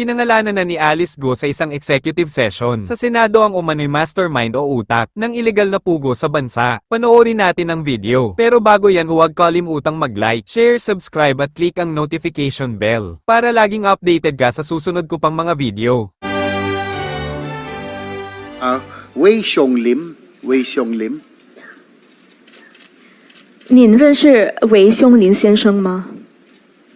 Pinangalanan na ni Alice Go sa isang executive session sa Senado ang umano'y mastermind o utak ng ilegal na pugo sa bansa. Panoorin natin ang video. Pero bago yan, huwag kalimutang mag-like, share, subscribe at click ang notification bell para laging updated ka sa susunod ko pang mga video. Wei Xionglim， 您认识韦兄林先生吗？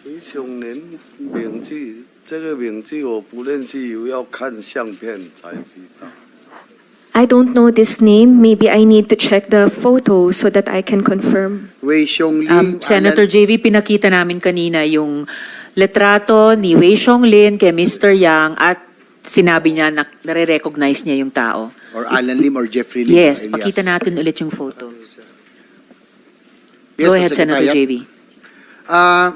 李雄林名字，这个名字我不认识，要看相片才知道。 I don't know this name. Maybe I need to check the photo so that I can confirm. Wei Xionglim. Senator JV, pinakita namin kanina yung letrato ni Wei Xionglim kay Mr. Yang at sinabi niya na nare-recognize niya yung tao. Or Alan Lim or Jeffrey Lim. Yes, alias. pakita natin ulit yung photo. Yes, Go ahead, Senator Secretary. JV.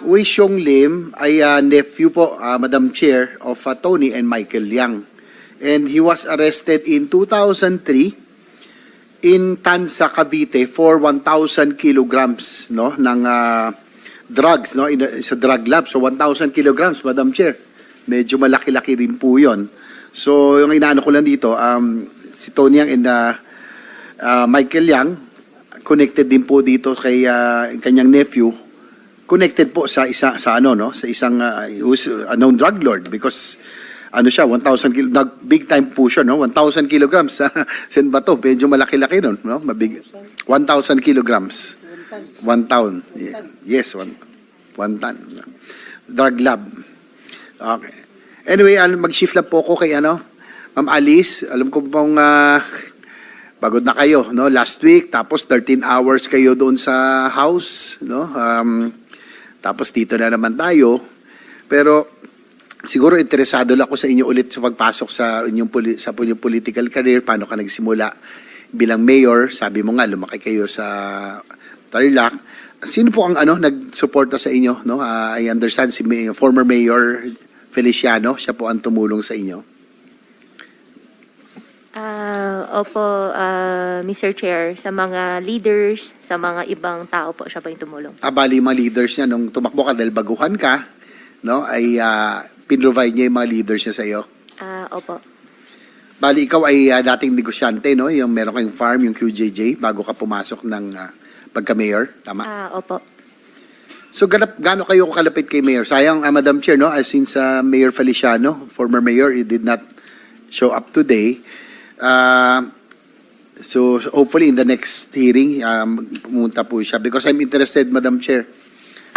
Wei Xionglim ay nephew po, Madam Chair, of Tony and Michael Yang. And he was arrested in 2003 in Tansa, Cavite for 1,000 kilograms no, ng drugs no, sa drug lab. So 1,000 kilograms, Madam Chair. Medyo malaki-laki rin po yun. So yung inaano ko lang dito, si Tony Yang and Michael Yang, connected din po dito kay kanyang nephew, connected po sa isa sa ano no, sa isang who's a known drug lord because ano siya 1,000 big time po siya no, 1,000 kilograms sen ba to, medyo malaki-laki nun no, mabig 1,000 kilograms 1 ton, yes, 1 ton drug lab. Okay, anyway, mag-shift lang po ako kay ano Ma'am Alice. Alam ko pong pagod na kayo, no? Last week, tapos 13 hours kayo doon sa house, no? Tapos dito na naman tayo. Pero siguro interesado lang ako sa inyo ulit sa pagpasok sa inyong political career. Paano ka nagsimula bilang mayor? Sabi mo nga, lumaki kayo sa Tarlac. Sino po ang nagsuporta sa inyo, no? I understand si former Mayor Feliciano, siya po ang tumulong sa inyo. Opo, Mr. Chair, sa mga leaders, sa mga ibang tao po, siya pa yung tumulong. Bali yung mga leaders niya, nung tumakbo ka dahil baguhan ka, no, ay pinrovide niya yung mga leaders niya sa iyo. Opo. Bali, ikaw ay dating negosyante, no? Yung meron kayong farm, yung QJJ, bago ka pumasok ng pagka-mayor, tama? Opo. So, gaano kayo kalapit kay Mayor? Sayang, Madam Chair, no? Since Mayor Feliciano, former Mayor, he did not show up today. So hopefully in the next hearing, pumunta po siya. Because I'm interested, Madam Chair.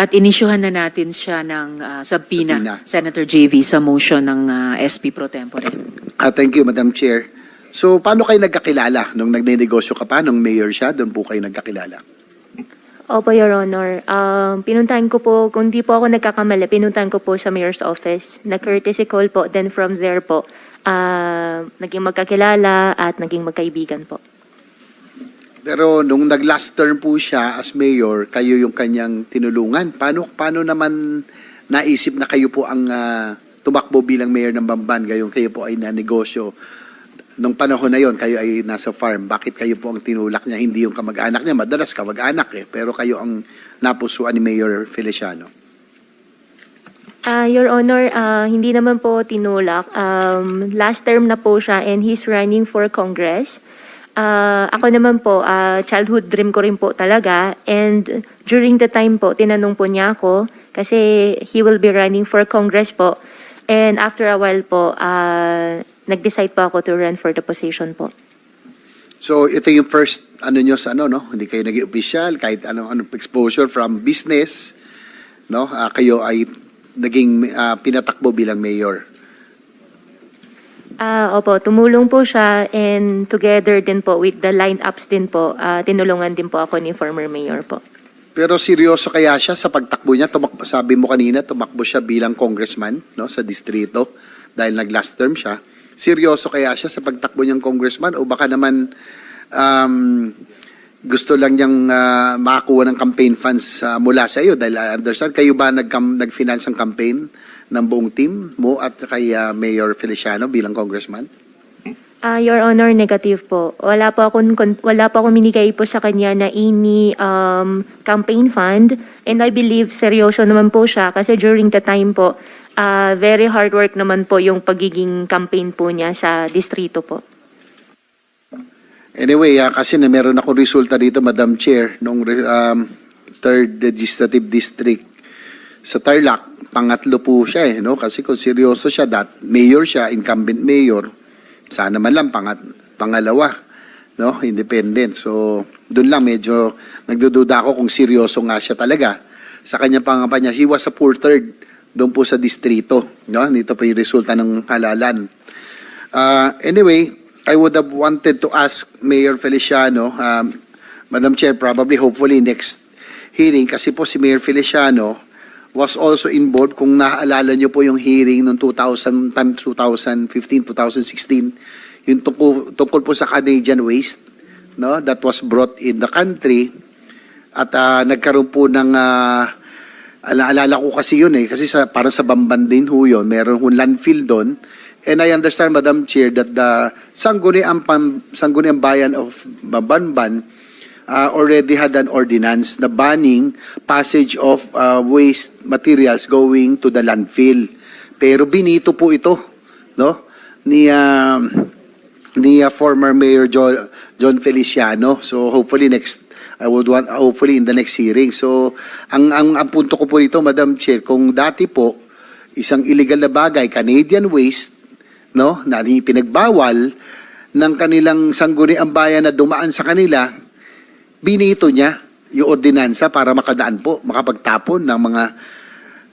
At inisyuhan na natin siya ng subpoena, Subpoena. Senator JV, sa motion ng SP Pro Tempore. Thank you, Madam Chair. So, paano kayo nagkakilala? Nung nagnenegosyo ka pa, nung mayor siya, doon po kayo nagkakilala? Opo, Your Honor. Pinuntahan ko po, kung di po ako nagkakamali, pinuntahan ko po sa Mayor's Office. Na-courtesy call po, then from there po, naging magkakilala at naging magkaibigan po. Pero nung nag-last term po siya as mayor, kayo yung kanyang tinulungan. Paano naman naisip na kayo po ang tumakbo bilang mayor ng Bamban? Kayo po ay nanegosyo. Nung panahon na yon, kayo ay nasa farm. Bakit kayo po ang tinulak niya? Hindi yung kamag-anak niya. Madalas kamag-anak pero kayo ang napusuan ni Mayor Feliciano. Your Honor, hindi naman po tinulak. Last term na po siya and he's running for Congress. Ako naman po, childhood dream ko rin po talaga. And during the time po, tinanong po niya ako kasi he will be running for Congress po. And after a while po, nag-decide po ako to run for the position po. So ito yung first nyo sa no? Hindi kayo naging official, kahit ano exposure from business, no? Kayo ay naging pinatakbo bilang mayor. Opo, tumulong po siya and together din po with the line-ups din po, tinulungan din po ako ni former mayor po. Pero seryoso kaya siya sa pagtakbo niya? Sabi mo kanina, tumakbo siya bilang congressman, no, sa distrito dahil nag-last term siya. Seryoso kaya siya sa pagtakbo niyang congressman o baka naman gusto lang niyang makakuha ng campaign funds mula sa iyo dahil I understand kayo ba nag-finance ang campaign ng buong team mo at kay Mayor Feliciano bilang congressman? Your Honor, negative po. Wala po akong minigay po sa kanya na any campaign fund and I believe seryoso naman po siya kasi during the time po Very hard work naman po yung pagiging campaign po niya sa distrito po. Anyway, kasi na meron akong resulta dito, Madam Chair, nung 3rd Legislative District sa Tarlac, pangatlo po siya no? Kasi kung seryoso siya, mayor siya, incumbent mayor, sana man lang pangalawa, no? Independent. So, doon lang medyo nagdududa ako kung seryoso nga siya talaga sa kanyang pangampanya. He was a poor third doon po sa distrito, no? Dito pa yung resulta ng halalan. Anyway, I would have wanted to ask Mayor Feliciano, Madam Chair, probably, hopefully, next hearing, kasi po si Mayor Feliciano was also involved, kung naaalala niyo po yung hearing noong 2015, 2016, yung tungkol po sa Canadian waste, no, that was brought in the country, at nagkaroon po ng, alala ko kasi yun kasi parang sa Bamban din ho yun, meron hong landfill doon. And I understand, Madam Chair, that the Sangguniang Bayan of Bamban already had an ordinance na banning passage of waste materials going to the landfill. Pero binito po ito, no, ni former Mayor John Feliciano. So hopefully hopefully in the next hearing. So ang punto ko po dito, Madam Chair, kung dati po isang illegal na bagay, Canadian waste, no, na pinagbawal ng kanilang sangguniang bayan na dumaan sa kanila, binito niya yung ordinansa para makapagtapon ng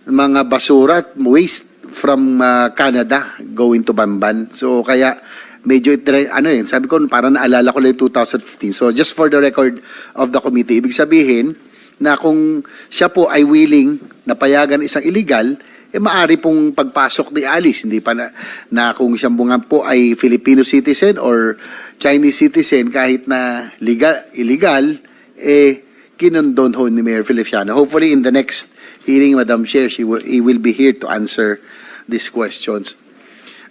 mga basura at waste from Canada going to Bamban. So kaya medyo sabi ko parang naalala ko lang 2015. So just for the record of the committee, ibig sabihin na kung siya po ay willing na payagan isang illegal, maari pong pagpasok ni Alice, hindi pa na kung siyang bunga po ay Filipino citizen or Chinese citizen, kahit na illegal, kinondon ho ni Mayor Feliciano. Hopefully in the next hearing, Madam Chair, he will be here to answer these questions.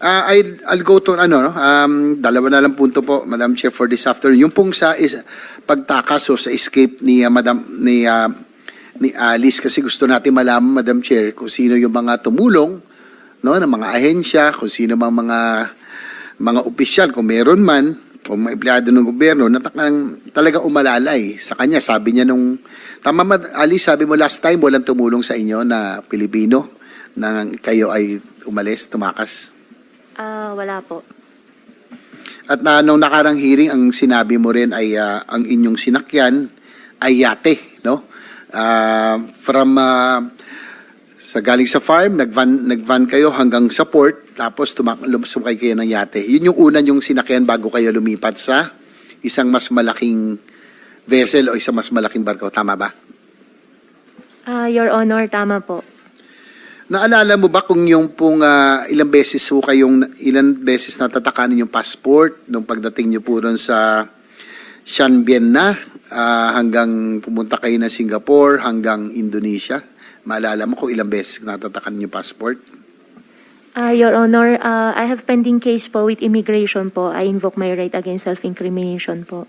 I'll go to dalawa na lang punto po, Madam Chair, for this afternoon. Yung pong sa pagtakas o sa escape ni Alice, kasi gusto natin malaman, Madam Chair, kung sino yung mga tumulong, no, ng mga ahensya, kung sino mga opisyal, kung meron man, o mga empleyado ng gobyerno na talagang umalalay sa kanya. Sabi niya Alice, sabi mo last time, walang tumulong sa inyo na Pilipino na kayo ay tumakas. Wala po. At nung nakarang hearing, ang sinabi mo rin ay ang inyong sinakyan ay yate, no? Sa galing sa farm, nagvan kayo hanggang sa port, tapos sumakay kayo ng yate. Yun yung una yung sinakyan bago kayo lumipat sa isang mas malaking vessel o isang mas malaking barko. Tama ba? Your Honor, tama po. Naalala mo ba kung yung pong ilang beses natatakanin yung passport nung pagdating nyo po ron sa Shanbian na hanggang pumunta kayo na Singapore hanggang Indonesia? Maalala mo kung ilang beses natatakanin yung passport? Your Honor, I have pending case po with immigration po. I invoke my right against self-incrimination po.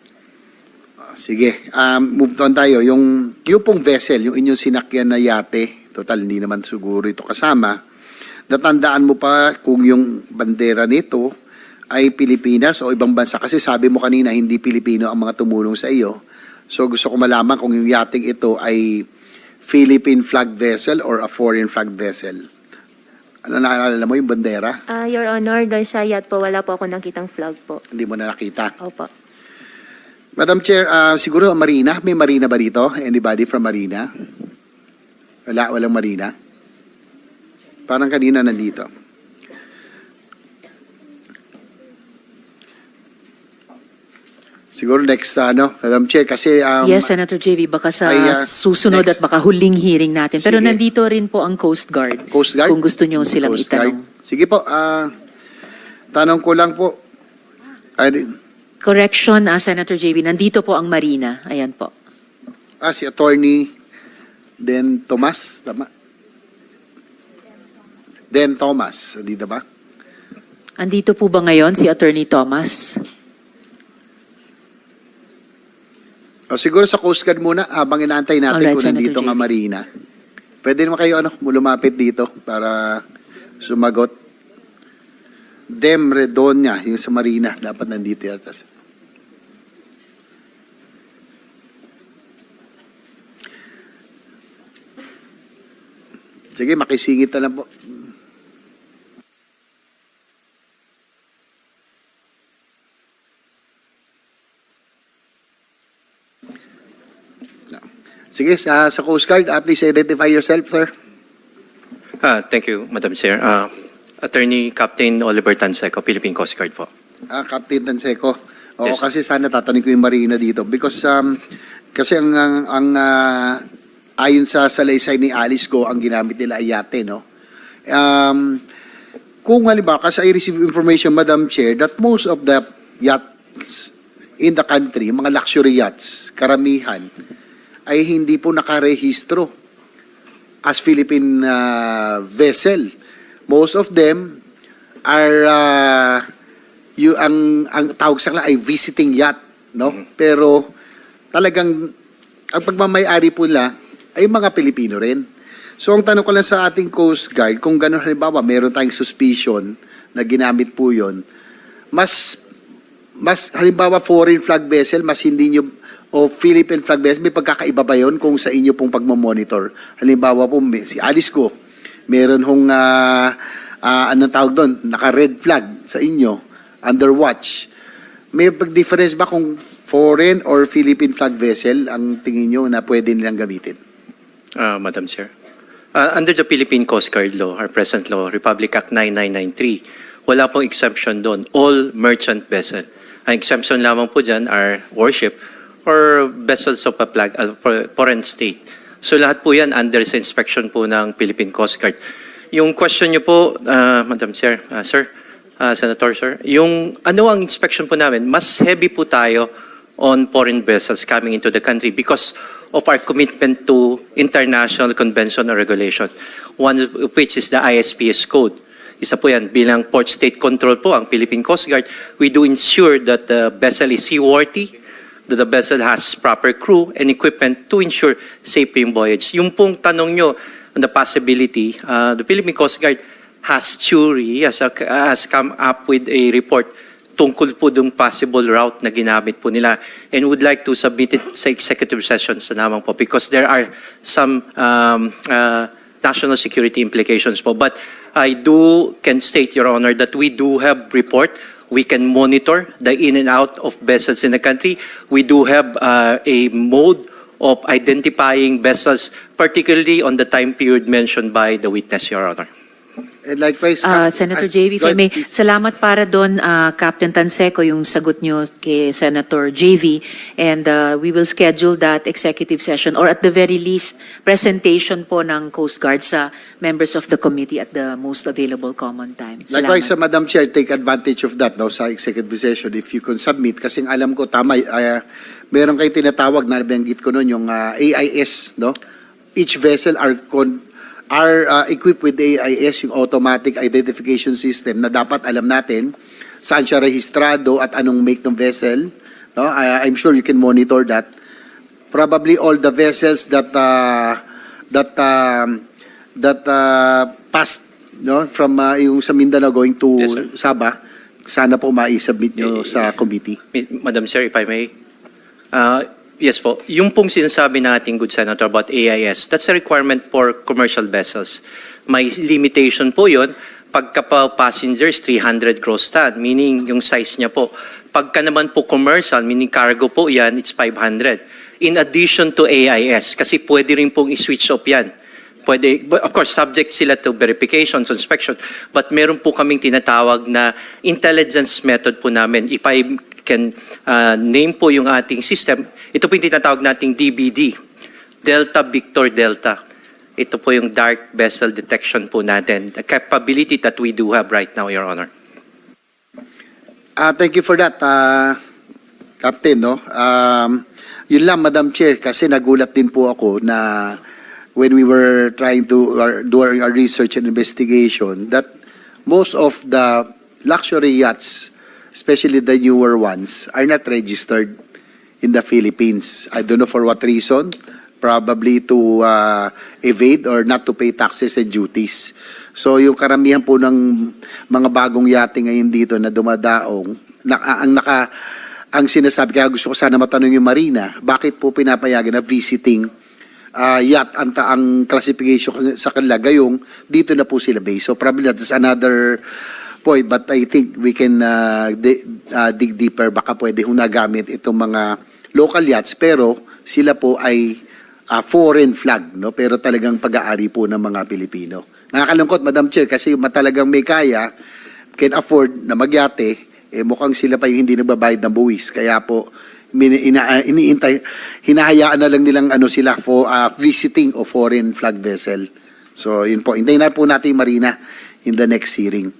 Sige, move on tayo. Yung pong vessel, yung inyong sinakyan na yate, total hindi naman siguro ito kasama, natandaan mo pa kung yung bandera nito ay Pilipinas o ibang bansa? Kasi sabi mo kanina hindi Pilipino ang mga tumulong sa iyo. So gusto ko malaman kung yung yating ito ay Philippine flag vessel or a foreign flag vessel. Ano, naalala mo yung bandera? Your Honor, doon sa yacht po, wala po ako nakitang flag po. Hindi mo na nakita. Opo. Madam Chair, siguro Marina, may Marina ba dito? Anybody from Marina? Walang Marina? Parang kanina nandito. Siguro next, Madam Chair, kasi... Yes, Senator JV, baka sa susunod next. at baka huling hearing natin. Pero Sige. nandito rin po ang Coast Guard. Coast Guard? Kung gusto nyo silang Coast Guard. itanong. Sige po, tanong ko lang po. Correction, Senator JV, nandito po ang Marina. Ayan po. Si Attorney Den Tomas, tama? Den Thomas, dito ba? Andito po ba ngayon si Attorney Thomas? Siguro sa Coast Guard muna, habang inaantay natin Alright, kung Senator nandito nga JV. Marina. Pwede naman kayo lumapit dito para sumagot. Dem Redonia, yung sa Marina, dapat nandito yata. Sige, makisingit na lang po. No. Sige, sa Coast Guard, please identify yourself, sir. Thank you, Madam Chair. Attorney Captain Oliver Tanseco, Philippine Coast Guard po. Captain Tanseco. Oo, Yes, sir. kasi sana tatanungin ko yung Marina dito because kasi ayon sa salaysay ni Alice Go, ang ginamit nila ay yate, no? Kung halimbawa, kasi I receive information, Madam Chair, that most of the yachts in the country, mga luxury yachts, karamihan, ay hindi po nakarehistro as Philippine vessel. Most of them are ang tawag sa kanila ay visiting yacht, no? Pero talagang ang pagmamay-ari po nila ay mga Pilipino rin. So ang tanong ko lang sa ating Coast Guard, kung gano'n halimbawa meron tayong suspicion na ginamit po 'yon, mas halimbawa foreign flag vessel, mas hindi nyo, o Philippine flag vessel, may pagkakaiba ba yun kung sa inyo pong pagmamonitor? Halimbawa po, si Alice Go, meron hong, anong tawag doon, naka-red flag sa inyo, under watch. May pag-difference ba kung foreign or Philippine flag vessel ang tingin nyo na pwede nilang gamitin? Madam Chair. Under the Philippine Coast Guard Law, our present law, Republic Act 9993, wala pong exemption doon. All merchant vessel. Ang exemption lamang po dyan are warship or vessels of a flag, foreign state. So lahat po yan under sa inspection po ng Philippine Coast Guard. Yung question nyo po, Madam Chair, Sir, Senator, Sir, yung ano ang inspection po namin, mas heavy po tayo on foreign vessels coming into the country because of our commitment to international convention or regulation, one of which is the ISPS code. Isa po yan, bilang port state control po ang Philippine Coast Guard, we do ensure that the vessel is seaworthy, that the vessel has proper crew and equipment to ensure safe yung voyage. Yung pong tanong nyo on the possibility, the Philippine Coast Guard has come up with a report tungkol po dung possible route na ginamit po nila and would like to submit it sa executive session sa namang po because there are some national security implications po. But I can state, Your Honor, that we do have report. We can monitor the in and out of vessels in the country. We do have a mode of identifying vessels, particularly on the time period mentioned by the witness, Your Honor. And likewise, Senator JV, if I may, salamat para doon, Captain Tanseco, yung sagot nyo kay Senator JV. And we will schedule that executive session or at the very least, presentation po ng Coast Guard sa members of the committee at the most available common time. Salamat. Likewise, Madam Chair, take advantage of that no, sa executive session if you can submit. Kasi alam ko, tama, meron kayo tinatawag, nabanggit ko noon, yung AIS. No? Each vessel are equipped with AIS, yung automatic identification system na dapat alam natin saan siya rehistrado at anong make ng vessel. No? I'm sure you can monitor that. Probably all the vessels that passed no, from yung sa Mindanao going to Yes, sir. Sabah, sana po ma-submit nyo sa committee. Madam Chair, if I may. Yes po. Yung pong sinasabi natin, good Senator, about AIS, that's a requirement for commercial vessels. May limitation po yun. Pagka pa passengers, 300 gross ton, meaning yung size niya po. Pagka naman po commercial, meaning cargo po yan, it's 500. In addition to AIS, kasi pwede rin pong i-switch off yan. Pwede, of course, subject sila to verification, inspection, but meron po kaming tinatawag na intelligence method po namin. If I can name po yung ating system, ito po yung tinatawag nating DVD, Delta Victor Delta. Ito po yung dark vessel detection po natin, the capability that we do have right now, Your Honor. Thank you for that, Captain. No? Yun lang, Madam Chair, kasi nagulat din po ako na when we were trying to do our research and investigation, that most of the luxury yachts, especially the newer ones, are not registered in the Philippines. I don't know for what reason. probably to evade or not to pay taxes and duties. So yung karamihan po ng mga bagong yate ngayon dito na dumadaong, ang sinasabi, kaya gusto ko sana matanong yung Marina, bakit po pinapayagan na visiting yacht ang classification sa kanila, gayong dito na po sila base. So probably that's another point, but I think we can dig deeper. Baka pwede hong nagamit itong mga local yachts, pero sila po ay foreign flag, no? Pero talagang pag-aari po ng mga Pilipino. Nakakalungkot, Madam Chair, kasi talagang may kaya, can afford na magyate, mukhang sila pa yung hindi nagbabayad ng buwis. Kaya po, hinahayaan na lang nilang sila for visiting o foreign flag vessel. So, yun po. Hintayin na po natin Marina in the next hearing.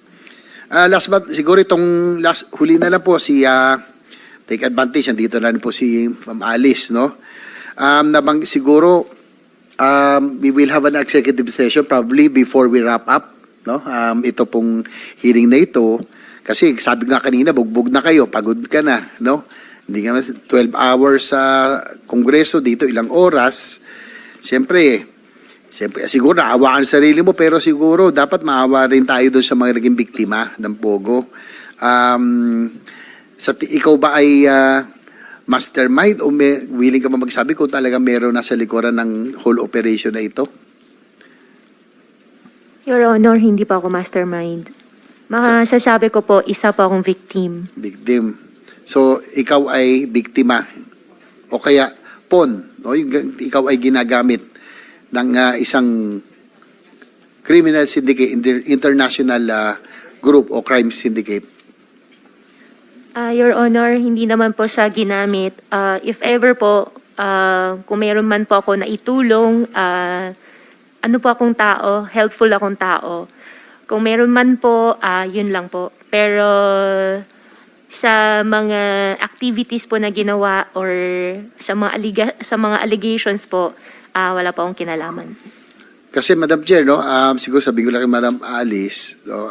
Last but, siguro itong huli na lang po take advantage, dito na rin po si Ma'am Alice, no? Siguro, we will have an executive session probably before we wrap up, no? Ito pong hearing na ito, kasi sabi nga kanina, bugbog na kayo, pagod ka na, no? Hindi ka 12 hours sa Kongreso dito, ilang oras. Siyempre, siguro naawa ka sa sarili mo, pero siguro dapat maawa rin tayo doon sa mga naging biktima ng Pogo. Ikaw ba ay mastermind o willing ka ba magsabi kung talaga meron nasa likuran ng whole operation na ito? Your Honor, hindi pa ako mastermind. Masasabi ko po, isa pa akong victim. Victim. So, ikaw ay biktima. O kaya, pawn. No? Ikaw ay ginagamit ng isang criminal syndicate, international group o crime syndicate. Your Honor, hindi naman po siya ginamit. If ever po, kung meron man po ako na itulong, ano po akong tao, helpful akong tao. Kung meron man po, yun lang po. Pero sa mga activities po na ginawa or sa mga allegations po, wala po akong kinalaman. Kasi Madam Chair, no, siguro sabihin ko lang kay Madam Alice, no,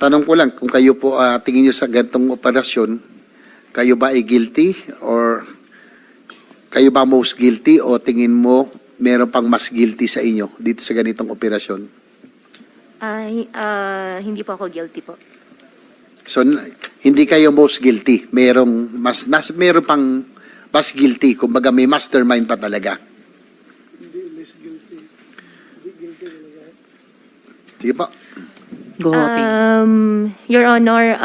tanong ko lang, kung kayo po tingin nyo sa ganitong operasyon, kayo ba ay guilty or kayo ba most guilty o tingin mo meron pang mas guilty sa inyo dito sa ganitong operasyon? Hindi po ako guilty po. So, hindi kayo most guilty. Meron pang mas guilty. Kumbaga may mastermind pa talaga. Sige po. Go, Ping. Your Honor,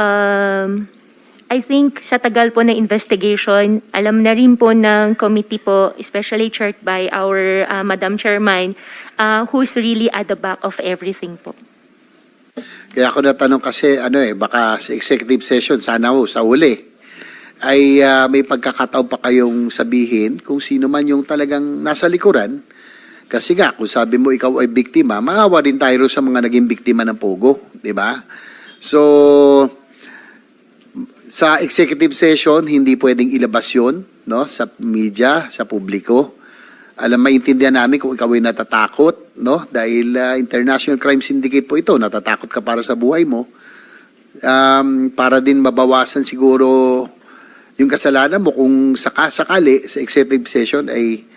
I think sa tagal po na investigation, alam na rin po ng committee po, especially chaired by our Madam Chairman, who's really at the back of everything po. Kaya ako natanong kasi, baka sa executive session, sana sa uli, ay may pagkakataon pa kayong sabihin kung sino man yung talagang nasa likuran. Kasi nga, kung sabi mo ikaw ay biktima, maawa din tayo sa mga naging biktima ng Pogo, di ba? So, sa executive session, hindi pwedeng ilabas yun, no? Sa media, sa publiko. Maintindihan namin kung ikaw ay natatakot, no? Dahil international crime syndicate po ito, natatakot ka para sa buhay mo. Para din mabawasan siguro yung kasalanan mo kung sakali sa executive session ay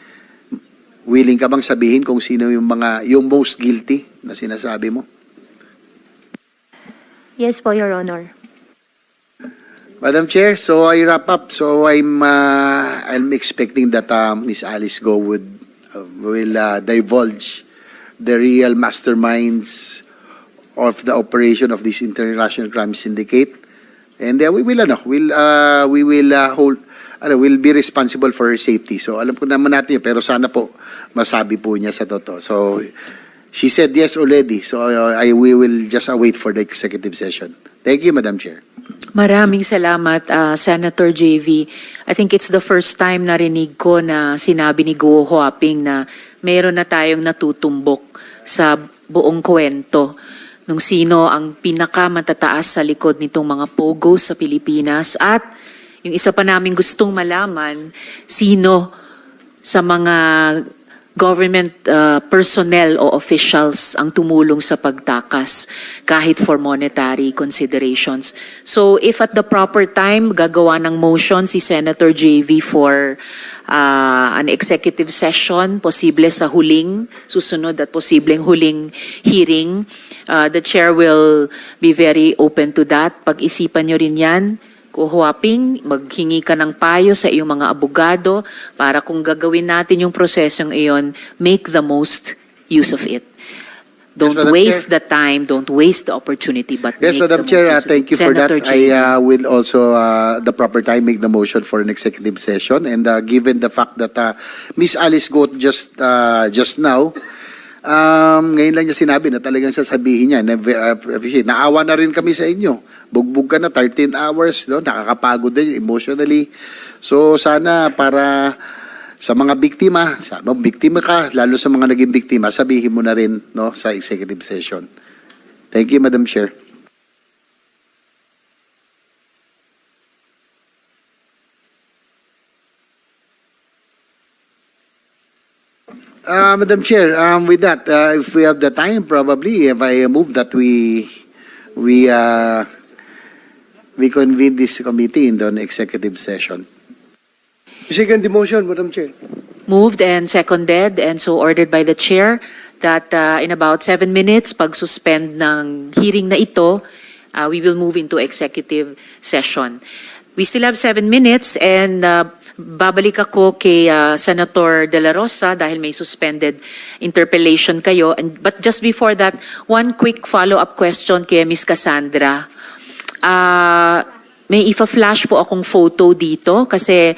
willing ka bang sabihin kung sino yung most guilty na sinasabi mo? Yes po, Your Honor. Madam Chair, so I wrap up. So I'm expecting that Ms. Alice Go will divulge the real masterminds of the operation of this international crime syndicate, and we will be responsible for her safety. So alam ko naman natin yun, pero sana po masabi po niya sa totoo. So she said yes already. So we will just wait for the executive session. Thank you, Madam Chair. Maraming salamat, Senator JV. I think it's the first time narinig ko na sinabi ni Guo Huaping na mayroon na tayong natutumbok sa buong kwento nung sino ang pinakamatataas sa likod nitong mga Pogo sa Pilipinas. At yung isa pa namin gustong malaman, sino sa mga government personnel o officials ang tumulong sa pagtakas kahit for monetary considerations. So if at the proper time gagawa ng motion si Senator JV for an executive session, posible sa susunod at posibleng huling hearing. The chair will be very open to that. Pag-isipan nyo rin yan. Kuhuaping, maghingi ka ng payo sa iyong mga abogado para kung gagawin natin yung prosesong iyon, make the most use of it. Don't Madam waste Chair. the time, don't waste the opportunity, but Yes, make Madam the Chair, most use of thank it. you for that. Senator Jane. I will also, the proper time, make the motion for an executive session. And given the fact that Miss Alice Goat just now, ngayon lang niya sinabi na talagang sasabihin niya, naawa na rin kami sa inyo. Bugbog ka na, 13 hours, no? Nakakapagod din emotionally. So sana para sa mga biktima, biktima ka, lalo sa mga naging biktima, sabihin mo na rin, no, sa executive session. Thank you, Madam Chair. Madam Chair, with that, if we have the time, probably, if I move that we convene this committee in the executive session. Second the motion, Madam Chair. Moved and seconded and so ordered by the chair that in about 7 minutes, pag-suspend ng hearing na ito, we will move into executive session. We still have 7 minutes and babalik ako kay Senator De La Rosa dahil may suspended interpellation kayo. But just before that, one quick follow-up question kay Ms. Cassandra. May ifa-flash po akong photo dito kasi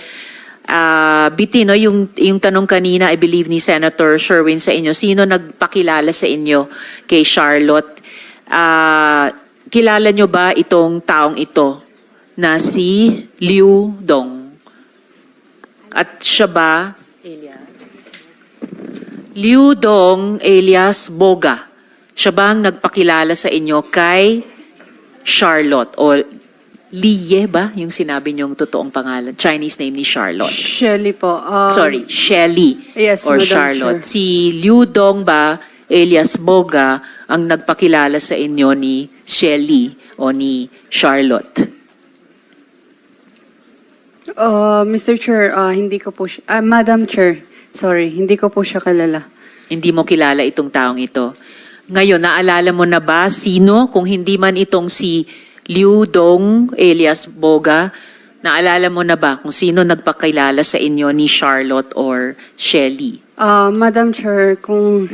Biti, no, yung tanong kanina, I believe ni Senator Sherwin sa inyo, sino nagpakilala sa inyo kay Charlotte? Kilala nyo ba itong taong ito na si Liu Dong? At siya ba? Liu Dong alias Boga. Siya ba ang nagpakilala sa inyo kay Charlotte? O Liye ba yung sinabi niyong totoong pangalan? Chinese name ni Charlotte. Shelly po. Sorry, Shelly Yes, or Madam Charlotte. Chair. Si Liu Dong ba, alias Boga, ang nagpakilala sa inyo ni Shelly o ni Charlotte? Mr. Chair, hindi ko po siya, Madam Chair, sorry, hindi ko po siya kilala. Hindi mo kilala itong taong ito. Ngayon, naalala mo na ba sino, kung hindi man itong si Liu Dong alias Boga, naalala mo na ba kung sino nagpakilala sa inyo ni Charlotte or Shelly? Madam Chair, kung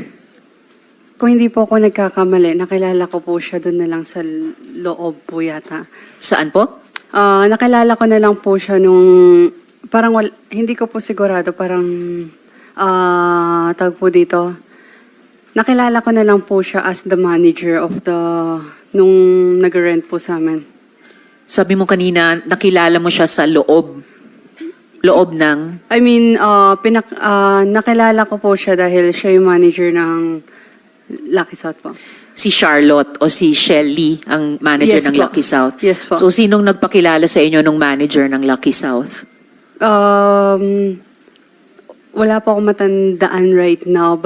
hindi po ako nagkakamali, nakilala ko po siya doon na lang sa loob po yata. Saan po? Nakilala ko na lang po siya nung, parang hindi ko po sigurado, parang, tawag po dito, nakilala ko na lang po siya as the manager of nung nag-rent po sa amin. Sabi mo kanina, nakilala mo siya sa loob ng... I mean, nakilala ko po siya dahil siya yung manager ng Lucky South po. Si Charlotte o si Shelly ang manager Yes ng po. Lucky South? Yes po. So, sinong nagpakilala sa inyo nung manager ng Lucky South? Wala po akong matandaan right now.